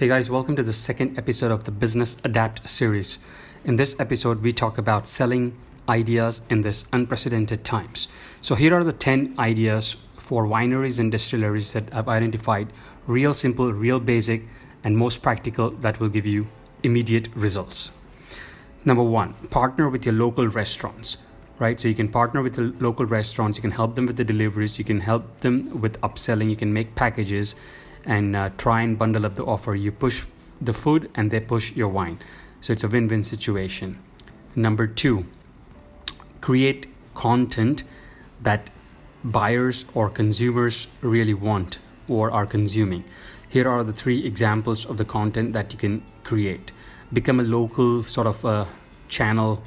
Hey guys, welcome to the second episode of the Business Adapt series. In this episode, we talk about selling ideas in this unprecedented times. So here are the 10 ideas for wineries and distilleries that I've identified, real simple, real basic, and most practical that will give you immediate results. Number one, partner with your local restaurants, right? So you can partner with the local restaurants, you can help them with the deliveries, you can help them with upselling, you can make packages and try and bundle up the offer. You push the food and they push your wine. So it's a win-win situation. Number two, create content that buyers or consumers really want or are consuming. Here are the 3 examples of the content that you can create. Become a local sort of a channel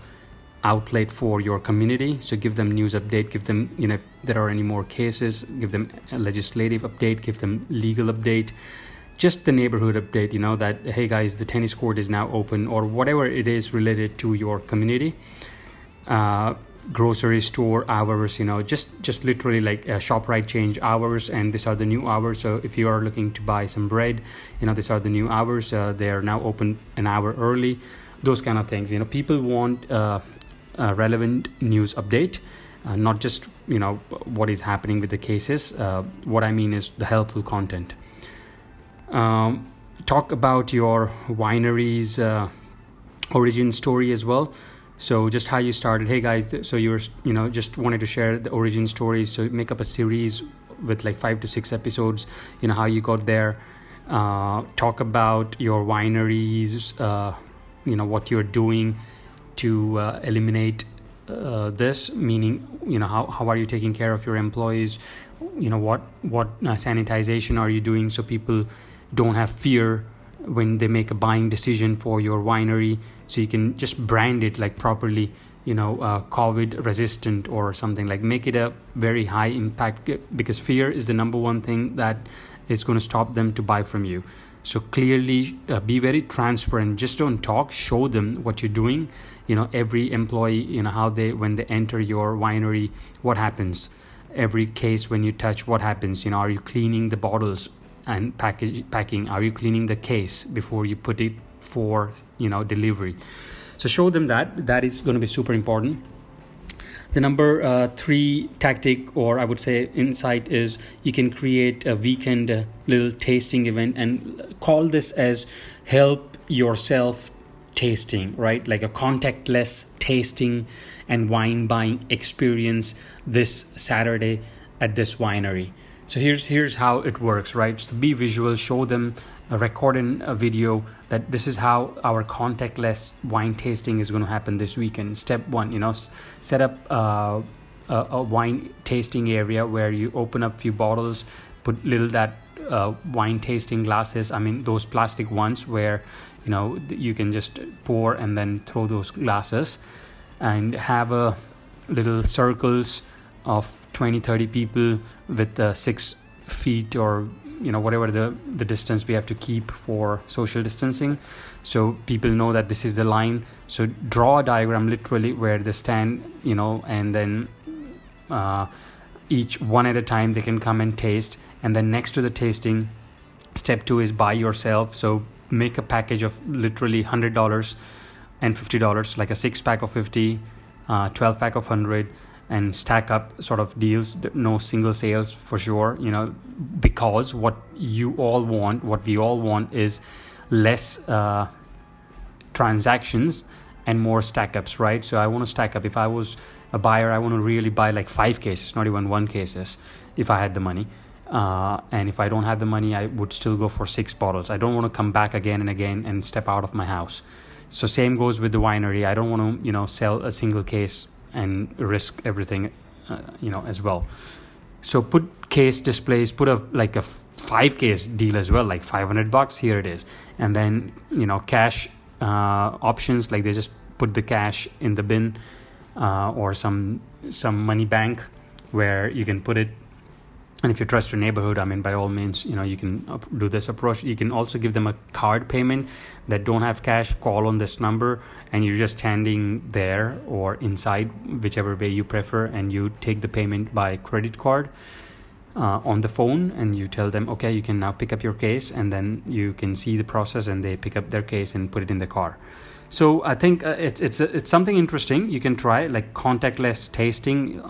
outlet for your community. So give them news update, give them, if there are any more cases, give them a legislative update, give them legal update, just the neighborhood update, that, hey guys, the tennis court is now open, or whatever it is related to your community. Grocery store hours, just literally like ShopRite change hours, and these are the new hours. So if you are looking to buy some bread, these are the new hours. They are now open an hour early. Those kind of things. People want relevant news update, not just what is happening with the cases. What I mean is the helpful content. Talk about your winery's origin story as well. So just how you started. Hey guys, so you're just wanted to share the origin story. So make up a series with like 5 to 6 episodes. How you got there. Talk about your wineries. What you're doing to eliminate this, meaning how are you taking care of your employees, what sanitization are you doing so people don't have fear when they make a buying decision for your winery. So you can just brand it like properly, COVID resistant or something, like make it a very high impact, because fear is the number one thing that is going to stop them to buy from you. So clearly be very transparent. Just don't talk, show them what you're doing. Every employee, how when they enter your winery, what happens? Every case when you touch, what happens? Are you cleaning the bottles and packing? Are you cleaning the case before you put it for, delivery? So show them that is going to be super important. The number 3 tactic, or I would say insight, is you can create a weekend little tasting event and call this as help yourself tasting, right? Like a contactless tasting and wine buying experience this Saturday at this winery. So here's how it works, right? So be visual, show them, record in a video that this is how our contactless wine tasting is going to happen this weekend. Step 1, set up a wine tasting area where you open up few bottles, put little that wine tasting glasses, those plastic ones where you can just pour and then throw those glasses, and have a little circles of 20-30 people with 6 feet or whatever the distance we have to keep for social distancing, so people know that this is the line. So draw a diagram literally where they stand, and then each one at a time they can come and taste. And then next to the tasting, step 2 is buy yourself. So make a package of literally $100 and $50, like a 6-pack of 50, 12-pack of 100, and stack up sort of deals. No single sales for sure, because what we all want is less transactions and more stack ups, right? So I want to stack up. If I was a buyer, I want to really buy like 5 cases, not even 1 cases, if I had the money. And if I don't have the money, I would still go for 6 bottles. I don't want to come back again and again and step out of my house. So same goes with the winery. I don't want to sell a single case and risk everything, as well. So put case displays, put a 5-case deal as well, like $500. Here it is. And then cash options, like they just put the cash in the bin, or some money bank where you can put it. And if you trust your neighborhood, by all means, you can do this approach. You can also give them a card payment that don't have cash. Call on this number, and you're just standing there or inside, whichever way you prefer, and you take the payment by credit card. on the phone, and you tell them, okay, you can now pick up your case, and then you can see the process, and they pick up their case and put it in the car. So I think it's something interesting you can try, like contactless tasting,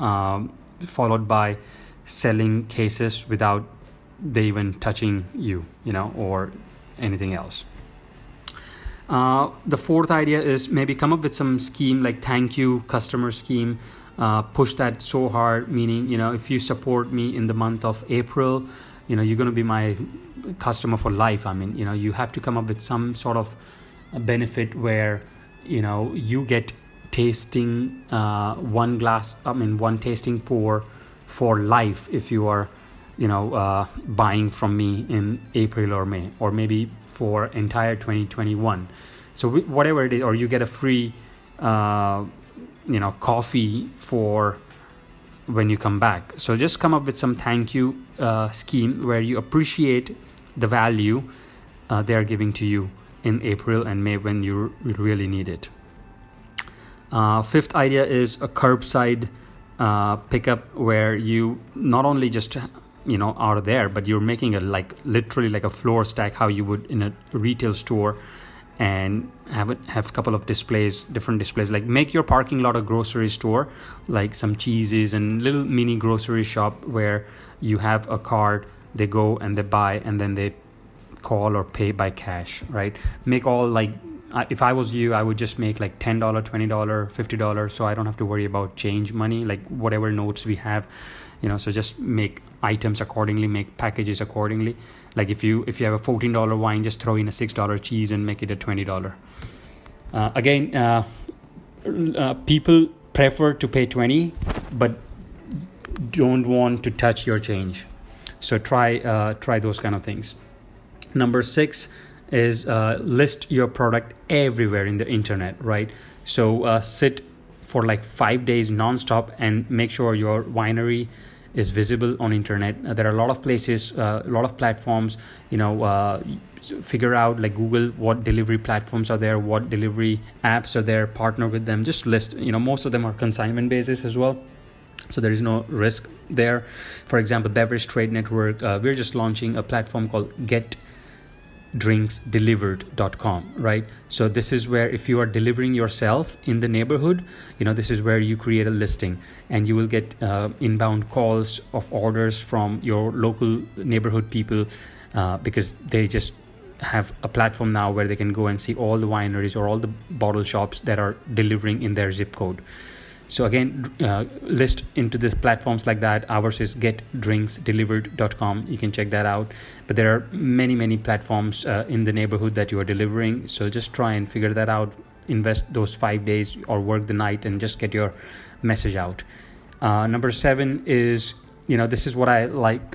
followed by selling cases without they even touching you, or anything else. The fourth idea is maybe come up with some scheme like thank you customer scheme. Push that so hard, meaning, if you support me in the month of April, you're going to be my customer for life. I mean, you have to come up with some sort of benefit where, you get tasting one tasting pour for life if you are, buying from me in April or May, or maybe for entire 2021. So whatever it is, or you get a free coffee for when you come back. So just come up with some thank you scheme where you appreciate the value they are giving to you in April and May when you really need it. Fifth idea is a curbside pickup where you not only just are there, but you're making it literally like a floor stack, how you would in a retail store, and have a couple of different displays, like make your parking lot a grocery store, like some cheeses and little mini grocery shop where you have a card, they go and they buy, and then they call or pay by cash, right? Make all if I was you, I would just make like $10, $20, $50, so I don't have to worry about change money, like whatever notes we have, so just make items accordingly, make packages accordingly. Like if you have a $14 wine, just throw in a $6 cheese and make it a $20. People prefer to pay $20 but don't want to touch your change, so try those kind of things. Number 6 is list your product everywhere in the internet, right? So sit for like 5 days nonstop and make sure your winery is visible on internet. There are a lot of places, a lot of platforms, figure out, like Google what delivery platforms are there, what delivery apps are there, partner with them, just list. Most of them are consignment basis as well, so there is no risk there. For example, Beverage Trade Network, we're just launching a platform called getdrinksdelivered.com, right? So this is where if you are delivering yourself in the neighborhood, this is where you create a listing, and you will get inbound calls of orders from your local neighborhood people, because they just have a platform now where they can go and see all the wineries or all the bottle shops that are delivering in their zip code. So again, list into the platforms like that. Ours is getdrinksdelivered.com. You can check that out. But there are many platforms in the neighborhood that you are delivering. So just try and figure that out. Invest those 5 days or work the night and just get your message out. Number 7 is, this is what I like,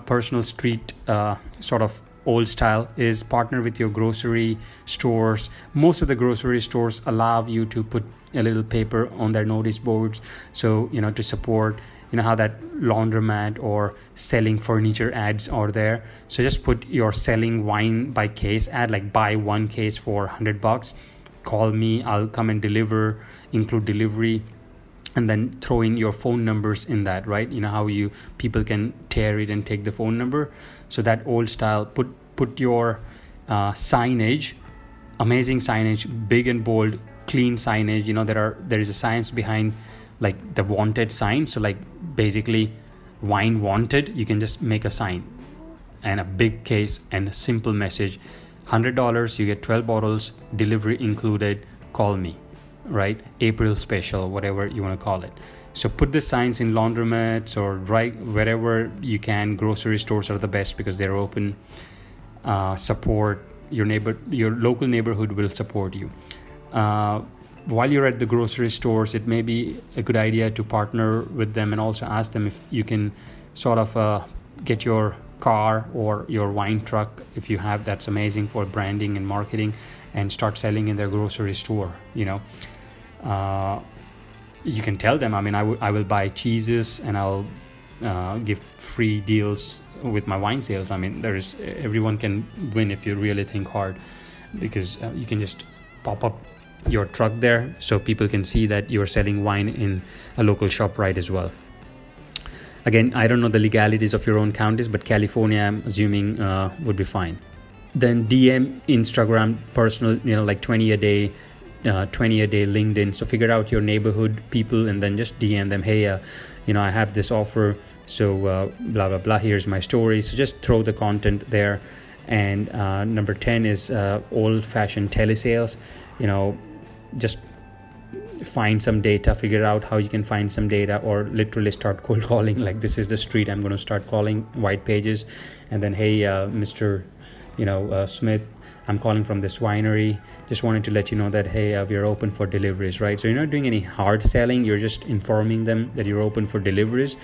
personal street sort of old style, is partner with your grocery stores. Most of the grocery stores allow you to put a little paper on their notice boards, so to support, how that laundromat or selling furniture ads are there. So just put your selling wine by case ad, like buy one case for $100, call me, I'll come and deliver, include delivery, and then throw in your phone numbers in that, right? How people can tear it and take the phone number. So that old style, put your signage, amazing signage, big and bold, clean signage. There is a science behind like the wanted sign. So like basically wine wanted, you can just make a sign and a big case and a simple message. $100, you get 12 bottles, delivery included, call me, right? April special, whatever you want to call it. So put the signs in laundromats or right wherever you can. Grocery stores are the best because they're open. Support your local neighborhood will support you. While you're at the grocery stores, it may be a good idea to partner with them and also ask them if you can sort of get your car or your wine truck, if you have, that's amazing for branding and marketing, and start selling in their grocery store. You can tell them, I will buy cheeses and I'll give free deals with my wine sales. Everyone can win if you really think hard, because you can just pop up your truck there so people can see that you're selling wine in a local shop, right, as well. Again, I don't know the legalities of your own counties, but California, I'm assuming, would be fine. Then DM Instagram personal, like 20 a day, 20 a day LinkedIn. So figure out your neighborhood people and then just DM them, hey, I have this offer, so blah blah blah, here's my story. So just throw the content there. And number 10 is old-fashioned telesales. Just find some data, figure out how you can find some data, or literally start cold calling. Like, this is the street, I'm going to start calling, white pages, and then, hey, Mr. Smith, I'm calling from this winery, just wanted to let you know that, hey, we are open for deliveries, right? So you're not doing any hard selling, you're just informing them that you're open for deliveries,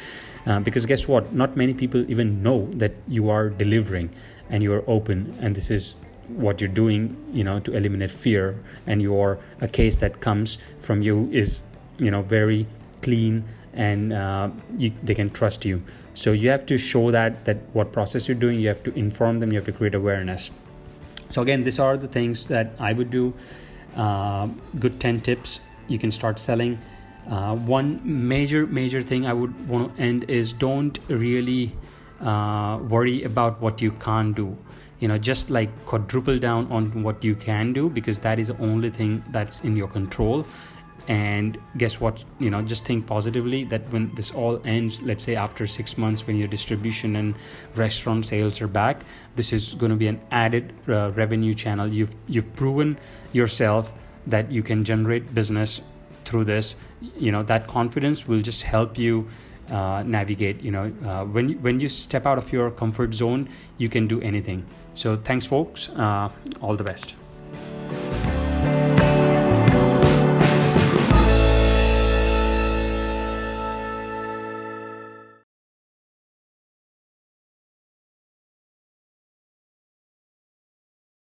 because guess what, not many people even know that you are delivering and you are open, and this is what you're doing, to eliminate fear. And a case that comes from you is, very clean, and they can trust you. So you have to show that what process you're doing, you have to inform them, you have to create awareness. So again, these are the things that I would do. Good 10 tips you can start selling. One major thing I would want to end is, don't really worry about what you can't do. Just like quadruple down on what you can do, because that is the only thing that's in your control. And guess what, just think positively that when this all ends, let's say after 6 months, when your distribution and restaurant sales are back, this is going to be an added revenue channel. You've proven yourself that you can generate business through this. That confidence will just help you navigate. When you step out of your comfort zone, you can do anything. So thanks, folks. All the best.